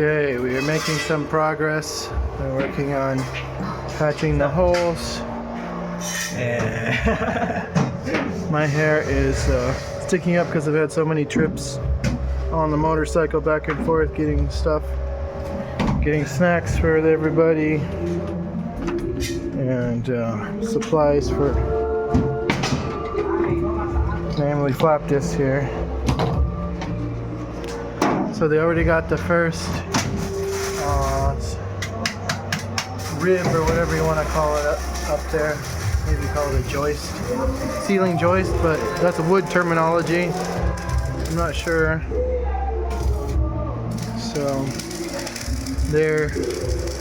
Okay, we are making some progress. We're working on patching the holes. And my hair is sticking up because I've had so many trips on the motorcycle back and forth getting stuff, getting snacks for everybody, and supplies for namely flap discs here. So they already got the first rib or whatever you want to call it up there. Maybe call it a joist, ceiling joist, but that's a wood terminology. I'm not sure. So they're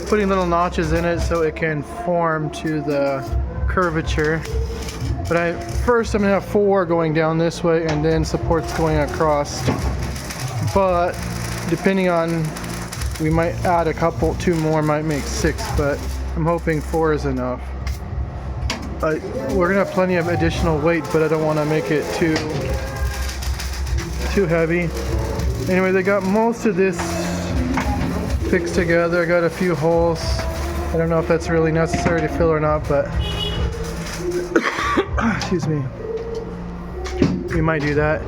putting little notches in it so it can form to the curvature. But first I'm gonna have 4 going down this way and then supports going across. But depending on, we might add a couple, 2 more might make 6, but I'm hoping 4 is enough. We're gonna have plenty of additional weight, but I don't want to make it too heavy. Anyway, they got most of this fixed together. I got a few holes. I don't know if that's really necessary to fill or not, but excuse me, we might do that.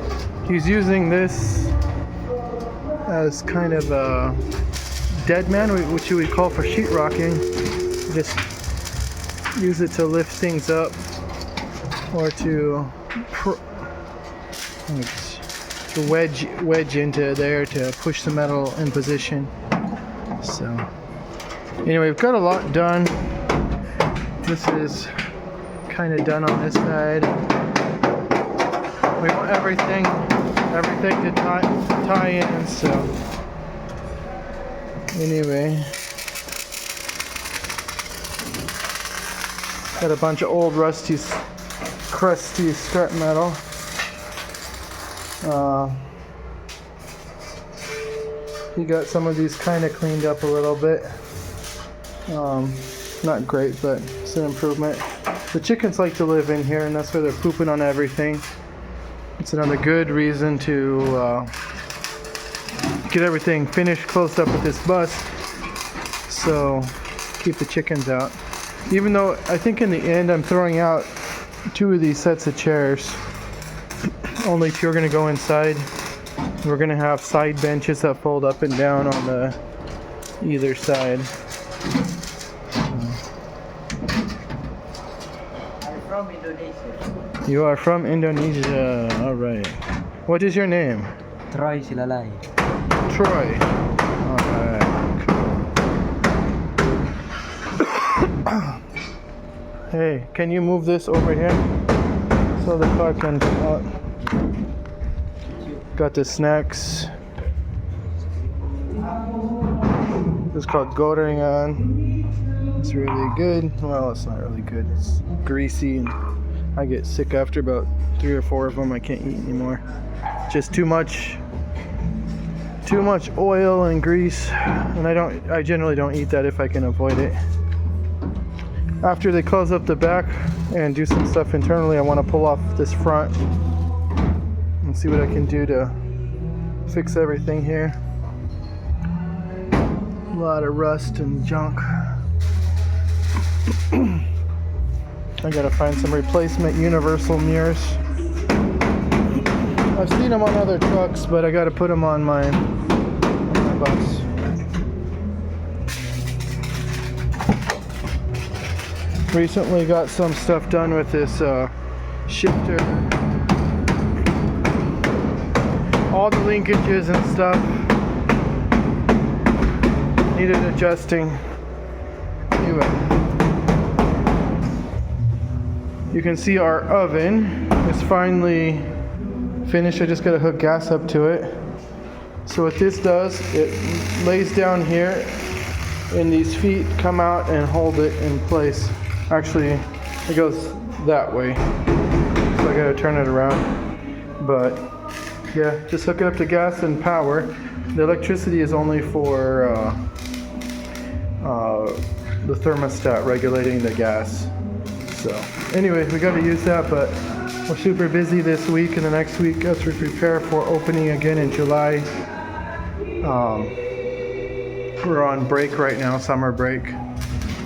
He's using this as kind of a dead man, which you would call for sheetrocking. Just use it to lift things up or to wedge into there to push the metal in position. So anyway, we've got a lot done. This is kind of done on this side. We want everything to tie in, so anyway, got a bunch of old rusty crusty scrap metal. He got some of these kind of cleaned up a little bit. Not great, but it's an improvement. The chickens like to live in here, and that's why they're pooping on everything. It's another good reason to get everything finished, closed up with this bus, so keep the chickens out. Even though I think in the end I'm throwing out 2 of these sets of chairs. Only 2 are going to go inside. We're going to have side benches that fold up and down on the either side. I'm from Indonesia. You are from Indonesia. All right. What is your name? Troy Silalai. Troy. All right. Hey, can you move this over here so the car can come out? Got the snacks. This is called gorengan. It's really good. Well, it's not really good. It's greasy, and I get sick after about 3 or 4 of them. I can't eat anymore. Just too much oil and grease, and I generally don't eat that if I can avoid it. After they close up the back and do some stuff internally, I want to pull off this front and see what I can do to fix everything here. A lot of rust and junk. I gotta find some replacement universal mirrors. I've seen them on other trucks, but I gotta put them on my bus. Recently got some stuff done with this shifter. All the linkages and stuff needed adjusting. Anyway, you can see our oven is finally finished. I just got to hook gas up to it. So what this does, it lays down here and these feet come out and hold it in place. Actually, it goes that way, so I gotta turn it around. But yeah, just hook it up to gas and power. The electricity is only for the thermostat regulating the gas. So anyway, we gotta use that, but we're super busy this week and the next week as we prepare for opening again in July. We're on break right now, summer break.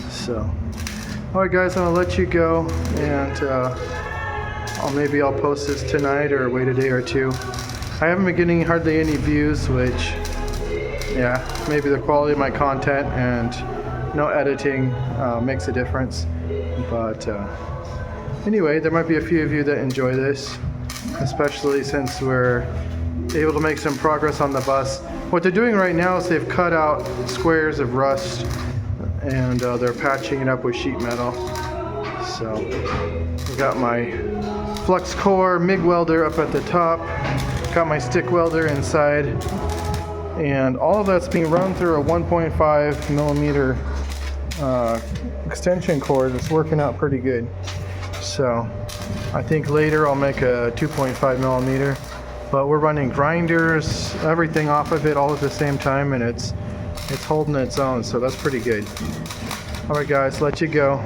So, alright guys, I'm gonna let you go, and maybe I'll post this tonight or wait a day or two. I haven't been getting hardly any views, which, yeah, maybe the quality of my content and no editing makes a difference. But anyway, there might be a few of you that enjoy this, especially since we're able to make some progress on the bus. What they're doing right now is they've cut out squares of rust, and they're patching it up with sheet metal. So I've got my flux core MIG welder up at the top, got my stick welder inside, and all of that's being run through a 1.5 millimeter extension cord. It's working out pretty good. So I think later I'll make a 2.5 millimeter, but we're running grinders, everything off of it all at the same time, and it's holding its own, so that's pretty good. Alright guys, let you go.